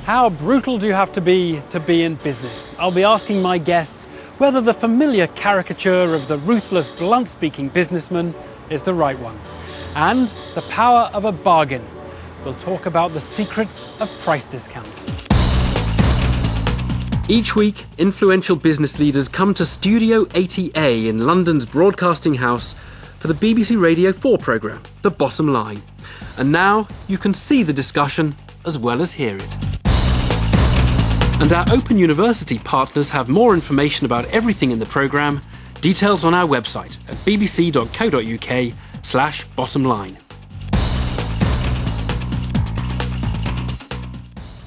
How brutal do you have to be in business? I'll be asking my guests whether the familiar caricature of the ruthless, blunt-speaking businessman is the right one. And the power of a bargain. We'll talk about the secrets of price discounts. Each week, influential business leaders come to Studio 80A in London's Broadcasting House for the BBC Radio 4 programme, The Bottom Line. And now you can see the discussion as well as hear it. And our Open University partners have more information about everything in the programme, details on our website at bbc.co.uk/bottomline.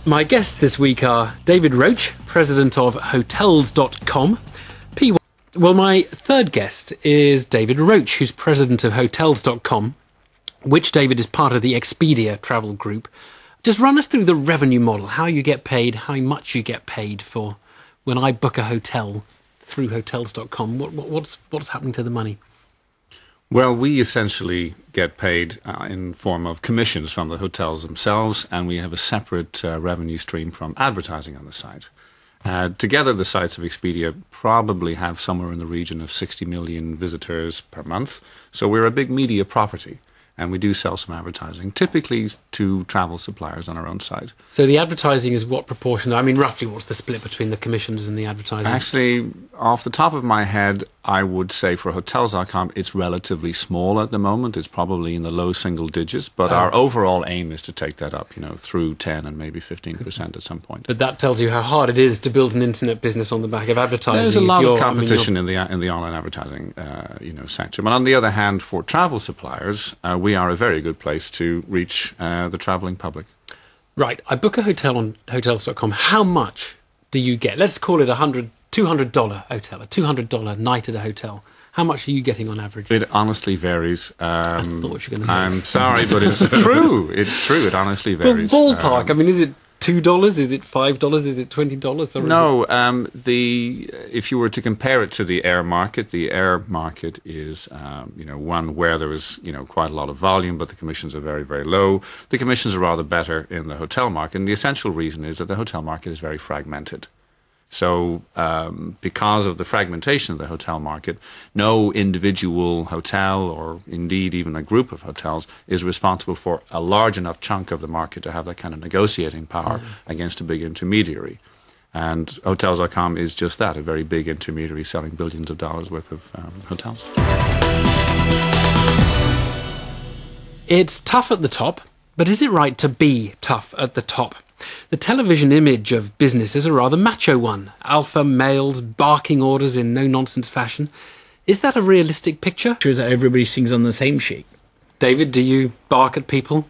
My guests this week are David Roche, president of Hotels.com. Well, my third guest is David Roche, who's president of Hotels.com, which, David, is part of the Expedia travel group. Just run us through the revenue model, how you get paid, how much you get paid for when I book a hotel through Hotels.com. What's happening to the money? Well, we essentially get paid in form of commissions from the hotels themselves, and we have a separate revenue stream from advertising on the site. Together, the sites of Expedia probably have somewhere in the region of 60 million visitors per month, so we're a big media property. And we do sell some advertising, typically to travel suppliers on our own site. So the advertising is what proportion? I mean, roughly what's the split between the commissions and the advertising? Actually, off the top of my head, I would say for Hotels.com, it's relatively small at the moment. It's probably in the low single digits. But our overall aim is to take that up, through 10 and maybe 15% at some point. But that tells you how hard it is to build an internet business on the back of advertising. There's a lot of competition in the online advertising, sector. But on the other hand, for travel suppliers, we are a very good place to reach the travelling public. Right. I book a hotel on Hotels.com. How much do you get? Let's call it $200 hotel, a $200 night at a hotel. How much are you getting on average? It honestly varies. I thought what you were going to say. I'm sorry, but it's true. It's true. It honestly varies. The ballpark. Is it $2? Is it $5? Is it $20? Or no. If you were to compare it to the air market is one where there is quite a lot of volume, but the commissions are very, very low. The commissions are rather better in the hotel market, and the essential reason is that the hotel market is very fragmented. So because of the fragmentation of the hotel market, no individual hotel or indeed even a group of hotels is responsible for a large enough chunk of the market to have that kind of negotiating power against a big intermediary. And Hotels.com is just that, a very big intermediary selling billions of dollars worth of hotels. It's tough at the top, but is it right to be tough at the top? The television image of business is a rather macho one. Alpha males barking orders in no-nonsense fashion. Is that a realistic picture? Sure that everybody sings on the same sheet. David, do you bark at people?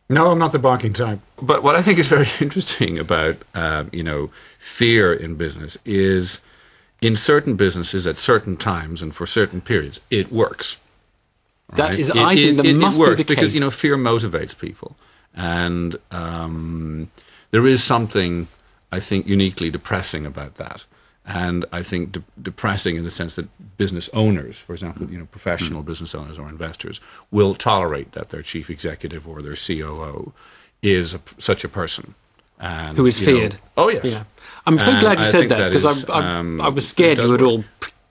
No, I'm not the barking type. But what I think is very interesting about, fear in business is in certain businesses at certain times and for certain periods, it works. That right? I think that must be the case. Because, fear motivates people. And there is something, I think, uniquely depressing about that. And I think depressing in the sense that business owners, for example, professional business owners or investors, will tolerate that their chief executive or their COO is such a person. And, who is feared. Oh, yes. Yeah. I'm so glad you said that, because I was scared you would all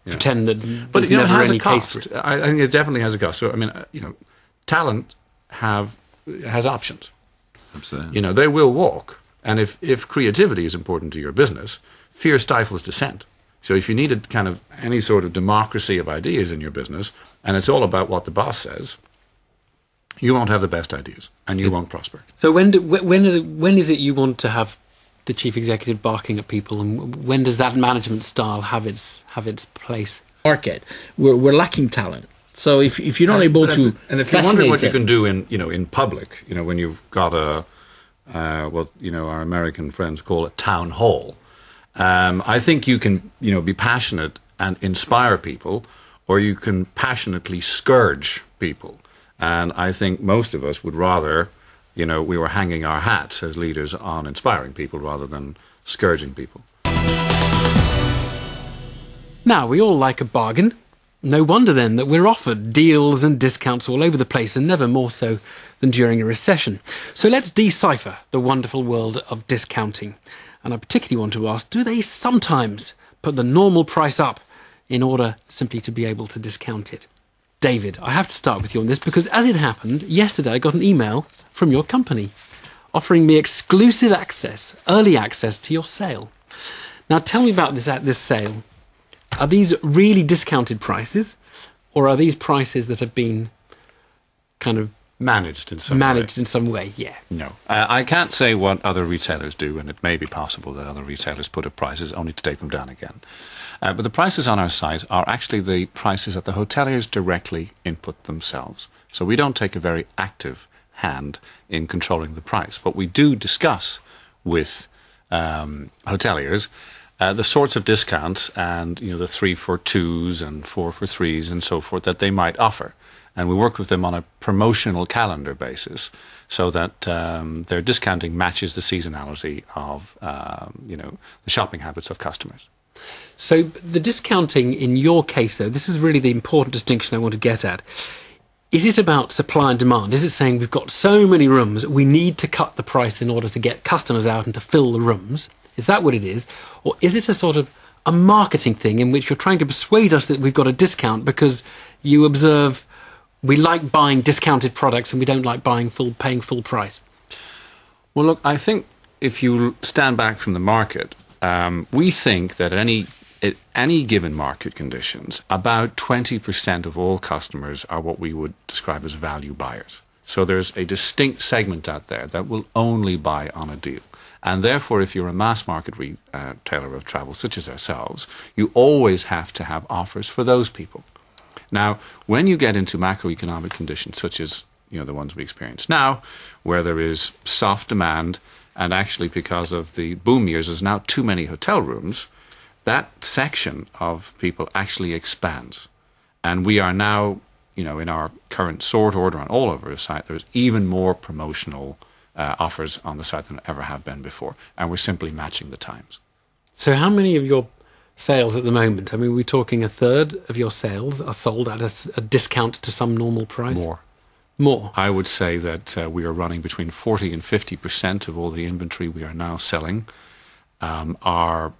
pretend that there's never any case for it. I think it definitely has a cost. So, talent has options. Absolutely. They will walk. And if creativity is important to your business, fear stifles dissent. So if you needed kind of any sort of democracy of ideas in your business, and it's all about what the boss says, you won't have the best ideas, and you won't prosper. So when is it you want to have the chief executive barking at people, and when does that management style have its place? Market. We're lacking talent. So if you're not able to, and if you're wondering what you can do in public, when you've got what our American friends call a town hall, I think you can be passionate and inspire people, or you can passionately scourge people. And I think most of us would rather, we were hanging our hats as leaders on inspiring people rather than scourging people. Now, we all like a bargain. No wonder then that we're offered deals and discounts all over the place, and never more so than during a recession. So let's decipher the wonderful world of discounting. And I particularly want to ask, do they sometimes put the normal price up in order simply to be able to discount it? David, I have to start with you on this because, as it happened, yesterday I got an email from your company offering me exclusive access, early access to your sale. Now tell me about this sale. Are these really discounted prices, or are these prices that have been kind of managed in some way? Yeah. No. I can't say what other retailers do, and it may be possible that other retailers put up prices only to take them down again. But the prices on our site are actually the prices that the hoteliers directly input themselves. So we don't take a very active hand in controlling the price. But we do discuss with hoteliers the sorts of discounts and the 3 for 2s and 4 for 3s and so forth that they might offer. And we work with them on a promotional calendar basis so that their discounting matches the seasonality of the shopping habits of customers. So the discounting in your case, though, this is really the important distinction I want to get at. Is it about supply and demand? Is it saying we've got so many rooms, we need to cut the price in order to get customers out and to fill the rooms? Is that what it is? Or is it a sort of a marketing thing in which you're trying to persuade us that we've got a discount because you observe we like buying discounted products and we don't like paying full price? Well, look, I think if you stand back from the market, we think that at any given market conditions, about 20% of all customers are what we would describe as value buyers. So there's a distinct segment out there that will only buy on a deal. And therefore, if you're a mass market retailer of travel, such as ourselves, you always have to have offers for those people. Now, when you get into macroeconomic conditions, such as the ones we experience now, where there is soft demand, and actually because of the boom years, there's now too many hotel rooms, that section of people actually expands. And we are now, in our current sort order on all over the site, there's even more promotional offers on the site than ever have been before. And we're simply matching the times. So how many of your sales at the moment, I mean, we're talking a third of your sales are sold at a discount to some normal price? More? I would say that we are running between 40 and 50% of all the inventory we are now selling are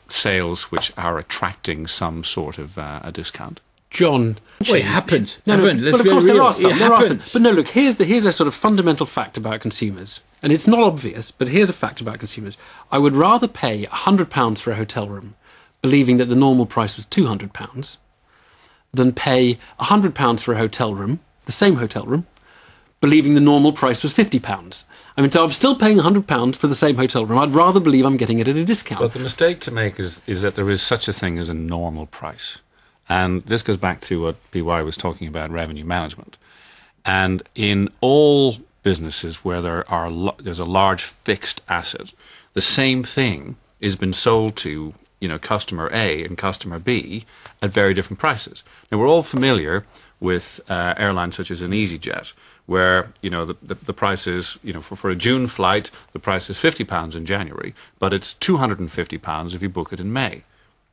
sales which are attracting some sort of a discount. John, it happened. No, of course there are some. But no, look, here's a sort of fundamental fact about consumers, and it's not obvious, but here's a fact about consumers. I would rather pay £100 for a hotel room, believing that the normal price was £200, than pay £100 for a hotel room, the same hotel room, believing the normal price was £50. I mean, so I'm still paying £100 for the same hotel room. I'd rather believe I'm getting it at a discount. But the mistake to make is that there is such a thing as a normal price. And this goes back to what PY was talking about, revenue management. And in all businesses where there's a large fixed asset, the same thing has been sold to customer A and customer B at very different prices. Now, we're all familiar with airlines such as an EasyJet, where the price is for a June flight, the price is £50 in January, but it's £250 if you book it in May.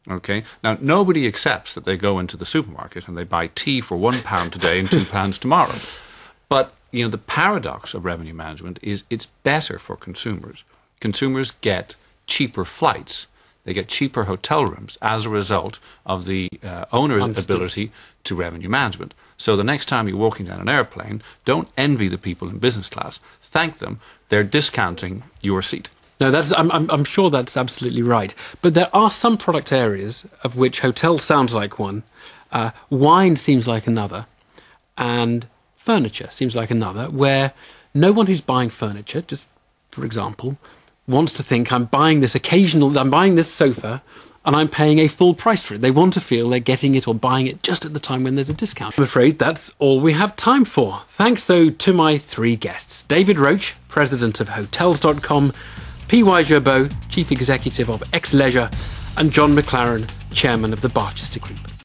Okay. Now, nobody accepts that they go into the supermarket and they buy tea for £1 today and £2 tomorrow. But the paradox of revenue management is it's better for consumers. Consumers get cheaper flights. They get cheaper hotel rooms as a result of the owner's ability to revenue management. So the next time you're walking down an airplane, don't envy the people in business class. Thank them. They're discounting your seat. No, I'm sure that's absolutely right. But there are some product areas of which hotel sounds like one, wine seems like another, and furniture seems like another, where no one who's buying furniture, just for example, wants to think I'm buying this sofa and I'm paying a full price for it. They want to feel they're getting it or buying it just at the time when there's a discount. I'm afraid that's all we have time for. Thanks, though, to my three guests. David Roche, President of Hotels.com, P.Y. Gerbeau, Chief Executive of X Leisure, and John McLaren, Chairman of the Barchester Group.